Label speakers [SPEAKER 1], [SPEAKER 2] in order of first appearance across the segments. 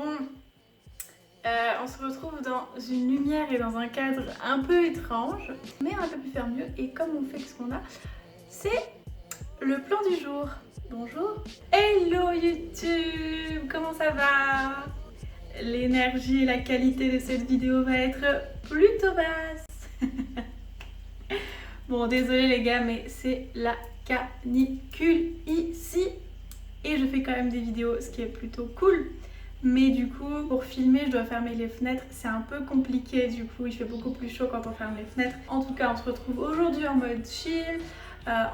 [SPEAKER 1] Bon, on se retrouve dans une lumière et dans un cadre un peu étrange, mais on a pas pu faire mieux. Et comme on fait ce qu'on a, c'est le plan du jour. Bonjour. Hello YouTube, comment ça va? L'énergie et la qualité de cette vidéo va être plutôt basse. Bon, désolé les gars, mais c'est la canicule ici. Et je fais quand même des vidéos, ce qui est plutôt cool. Mais du coup, pour filmer, je dois fermer les fenêtres. C'est un peu compliqué, du coup, il fait beaucoup plus chaud quand on ferme les fenêtres. En tout cas, on se retrouve aujourd'hui en mode chill,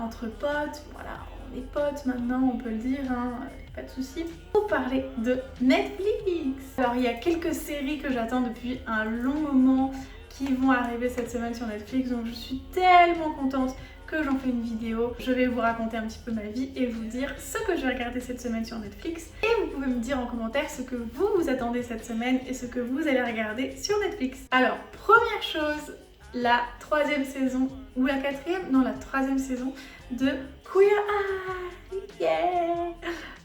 [SPEAKER 1] entre potes. Voilà, on est potes maintenant, on peut le dire, hein, pas de soucis. Pour parler de Netflix. Alors, il y a quelques séries que j'attends depuis un long moment qui vont arriver cette semaine sur Netflix. Donc, je suis tellement contente que j'en fais une vidéo. Je vais vous raconter un petit peu ma vie et vous dire ce que j'ai regardé cette semaine sur Netflix. Et vous pouvez me dire en commentaire ce que vous attendez cette semaine et ce que vous allez regarder sur Netflix. Alors, première chose, la troisième saison, ou la quatrième? Non, la troisième saison de Queer Eye. Yeah!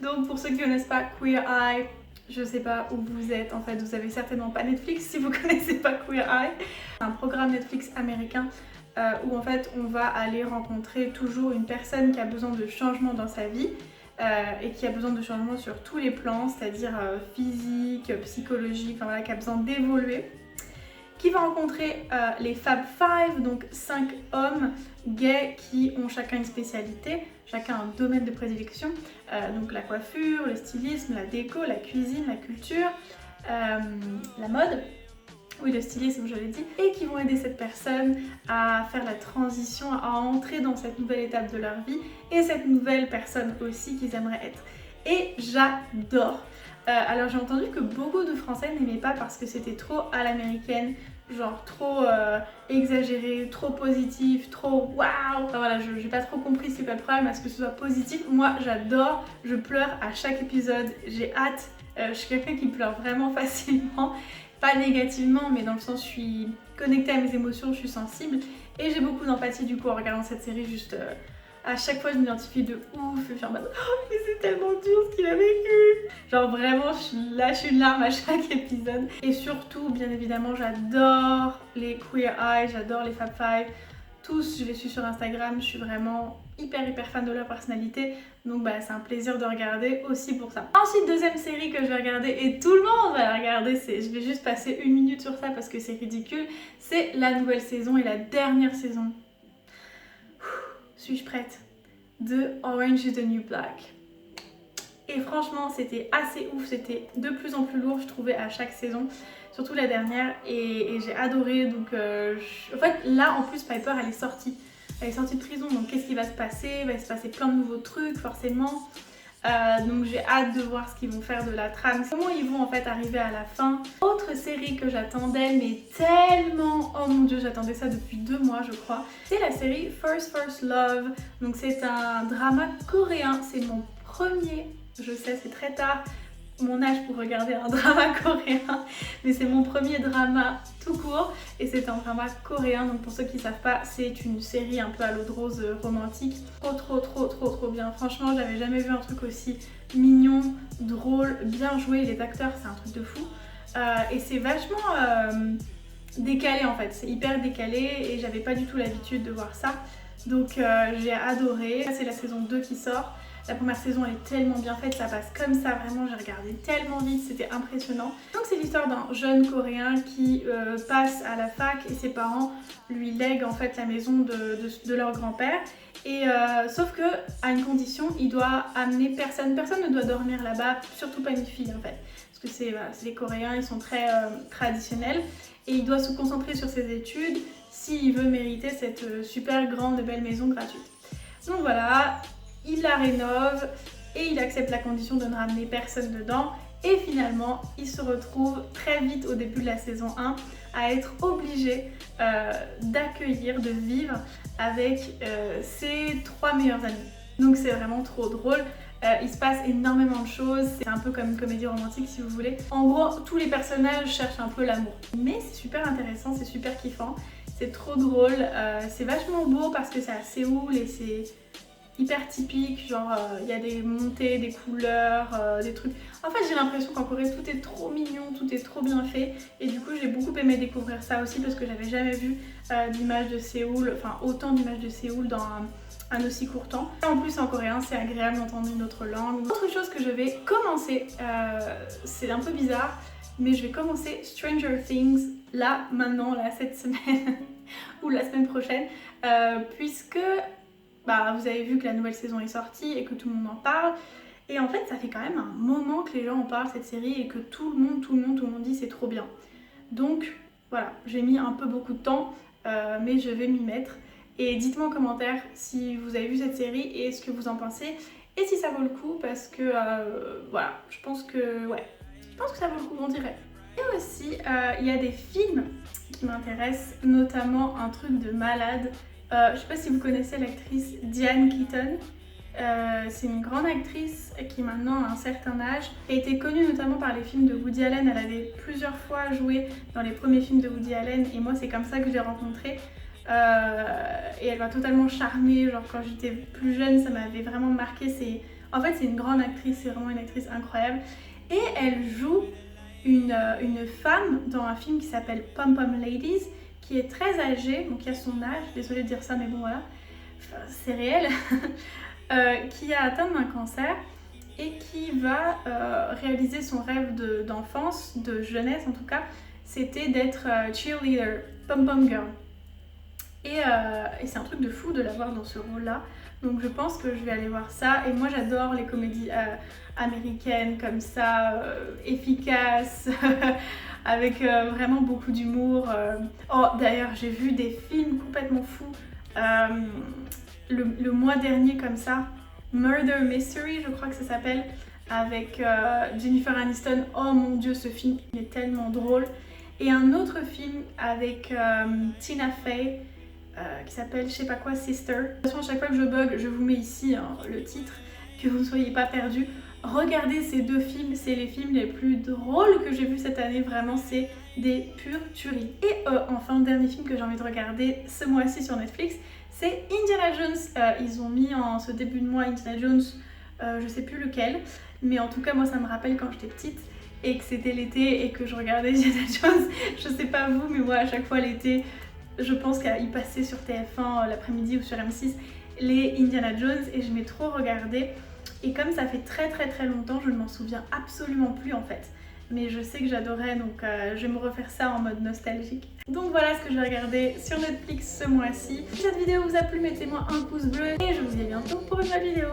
[SPEAKER 1] Donc pour ceux qui ne connaissent pas Queer Eye, je sais pas où vous êtes, en fait vous avez certainement pas Netflix si vous connaissez pas Queer Eye. C'est un programme Netflix américain où en fait on va aller rencontrer toujours une personne qui a besoin de changement dans sa vie et qui a besoin de changement sur tous les plans, c'est-à-dire physique, psychologique, enfin voilà, qui a besoin d'évoluer, qui va rencontrer les Fab Five, donc 5 hommes gays qui ont chacun une spécialité, chacun un domaine de prédilection, donc la coiffure, le stylisme, la déco, la cuisine, la culture, la mode. Oui, le stylisme, je l'ai dit, et qui vont aider cette personne à faire la transition, à entrer dans cette nouvelle étape de leur vie et cette nouvelle personne aussi qu'ils aimeraient être. Et j'adore. Alors j'ai entendu que beaucoup de Français n'aimaient pas parce que c'était trop à l'américaine, genre trop exagéré, trop positif, trop waouh. Enfin voilà, j'ai pas trop compris c'est pas le problème à ce que ce soit positif. Moi j'adore, je pleure à chaque épisode, j'ai hâte. Je suis quelqu'un qui pleure vraiment facilement. Pas négativement, mais dans le sens je suis connectée à mes émotions, je suis sensible et j'ai beaucoup d'empathie du coup en regardant cette série. Juste à chaque fois je m'identifie de ouf et je suis en mode oh mais c'est tellement dur ce qu'il a vécu. Genre vraiment je lâche une larme à chaque épisode. Et surtout bien évidemment j'adore les Queer Eye, j'adore les Fab Five. Tous, je les suis sur Instagram, je suis vraiment hyper fan de leur personnalité, donc bah, c'est un plaisir de regarder aussi pour ça. Ensuite, deuxième série que je vais regarder, et tout le monde va la regarder, je vais juste passer une minute sur ça parce que c'est ridicule, c'est la nouvelle saison et la dernière saison. Suis-je prête? De Orange is the New Black. Et franchement, c'était assez ouf, c'était de plus en plus lourd, je trouvais, à chaque saison. Surtout la dernière, et j'ai adoré. Donc en fait là en plus Piper elle est sortie de prison, donc qu'est-ce qui va se passer? Il va se passer plein de nouveaux trucs forcément, donc j'ai hâte de voir ce qu'ils vont faire de la trame, comment ils vont en fait arriver à la fin. Autre série que j'attendais mais tellement, oh mon dieu, j'attendais ça depuis 2 mois je crois, c'est la série First Love. Donc c'est un drama coréen, c'est mon premier, je sais c'est très tard mon âge pour regarder un drama coréen, mais c'est mon premier drama tout court et c'est un drama coréen. Donc pour ceux qui ne savent pas, c'est une série un peu à l'eau de rose romantique, trop bien. Franchement j'avais jamais vu un truc aussi mignon, drôle, bien joué, les acteurs c'est un truc de fou, et c'est vachement décalé en fait, c'est hyper décalé et j'avais pas du tout l'habitude de voir ça, donc j'ai adoré. C'est la saison 2 qui sort. La première saison elle est tellement bien faite, ça passe comme ça, vraiment j'ai regardé tellement vite, c'était impressionnant. Donc c'est l'histoire d'un jeune coréen qui passe à la fac et ses parents lui lèguent en fait la maison de leur grand-père. Et sauf que à une condition, il doit amener personne ne doit dormir là-bas, surtout pas une fille en fait. Parce que c'est les Coréens, ils sont très traditionnels et il doit se concentrer sur ses études s'il veut mériter cette super grande et belle maison gratuite. Donc voilà. Il la rénove et il accepte la condition de ne ramener personne dedans. Et finalement, il se retrouve très vite au début de la saison 1 à être obligé d'accueillir, de vivre avec ses 3 meilleurs amis. Donc c'est vraiment trop drôle. Il se passe énormément de choses, c'est un peu comme une comédie romantique si vous voulez. En gros, tous les personnages cherchent un peu l'amour. Mais c'est super intéressant, c'est super kiffant, c'est trop drôle. C'est vachement beau parce que c'est à Séoul et hyper typique, genre il y a des montées, des couleurs, des trucs. En fait j'ai l'impression qu'en Corée tout est trop mignon, tout est trop bien fait et du coup j'ai beaucoup aimé découvrir ça aussi parce que j'avais jamais vu d'images de Séoul, enfin autant d'images de Séoul dans un aussi court temps. Et en plus en coréen c'est agréable d'entendre une autre langue. Autre chose que je vais commencer, c'est un peu bizarre, mais je vais commencer Stranger Things là, maintenant, là, cette semaine ou la semaine prochaine, puisque bah, vous avez vu que la nouvelle saison est sortie et que tout le monde en parle. Et en fait, ça fait quand même un moment que les gens en parlent cette série et que tout le monde dit c'est trop bien. Donc voilà, j'ai mis un peu beaucoup de temps, mais je vais m'y mettre. Et dites-moi en commentaire si vous avez vu cette série et ce que vous en pensez et si ça vaut le coup parce que voilà, je pense que ça vaut le coup, on dirait. Et aussi, il y a des films qui m'intéressent, notamment un truc de malade. Je sais pas si vous connaissez l'actrice Diane Keaton. C'est une grande actrice qui maintenant a un certain âge, qui a été connue notamment par les films de Woody Allen. Elle avait plusieurs fois joué dans les premiers films de Woody Allen et moi c'est comme ça que je l'ai rencontrée. Et elle m'a totalement charmée, genre quand j'étais plus jeune ça m'avait vraiment marqué. En fait c'est une grande actrice, c'est vraiment une actrice incroyable. Et elle joue une femme dans un film qui s'appelle Pom Pom Ladies, qui est très âgée, donc qui a son âge, désolée de dire ça mais bon voilà, enfin, c'est réel, qui a atteint d'un cancer et qui va réaliser son rêve d'enfance, de jeunesse en tout cas, c'était d'être cheerleader, pom pom girl. Et c'est un truc de fou de la voir dans ce rôle-là. Donc je pense que je vais aller voir ça. Et moi j'adore les comédies américaines comme ça, efficaces, avec vraiment beaucoup d'humour. Oh d'ailleurs j'ai vu des films complètement fous le mois dernier comme ça. Murder Mystery je crois que ça s'appelle, avec Jennifer Aniston. Oh mon dieu, ce film est tellement drôle. Et un autre film avec Tina Fey, qui s'appelle je sais pas quoi Sister. De toute façon à chaque fois que je bug je vous mets ici hein, le titre, que vous ne soyez pas perdus. Regardez ces deux films, c'est les films les plus drôles que j'ai vus cette année, vraiment c'est des pures tueries. Et enfin dernier film que j'ai envie de regarder ce mois-ci sur Netflix, c'est Indiana Jones. Ils ont mis en ce début de mois Indiana Jones, je sais plus lequel, mais en tout cas moi ça me rappelle quand j'étais petite et que c'était l'été et que je regardais Indiana Jones. Je sais pas vous mais moi à chaque fois l'été, je pense qu'il passait sur TF1 l'après-midi ou sur M6 les Indiana Jones et je m'ai trop regardé. Et comme ça fait très longtemps, je ne m'en souviens absolument plus en fait. Mais je sais que j'adorais, donc je vais me refaire ça en mode nostalgique. Donc voilà ce que je vais regarder sur Netflix ce mois-ci. Si cette vidéo vous a plu, mettez-moi un pouce bleu et je vous dis à bientôt pour une nouvelle vidéo.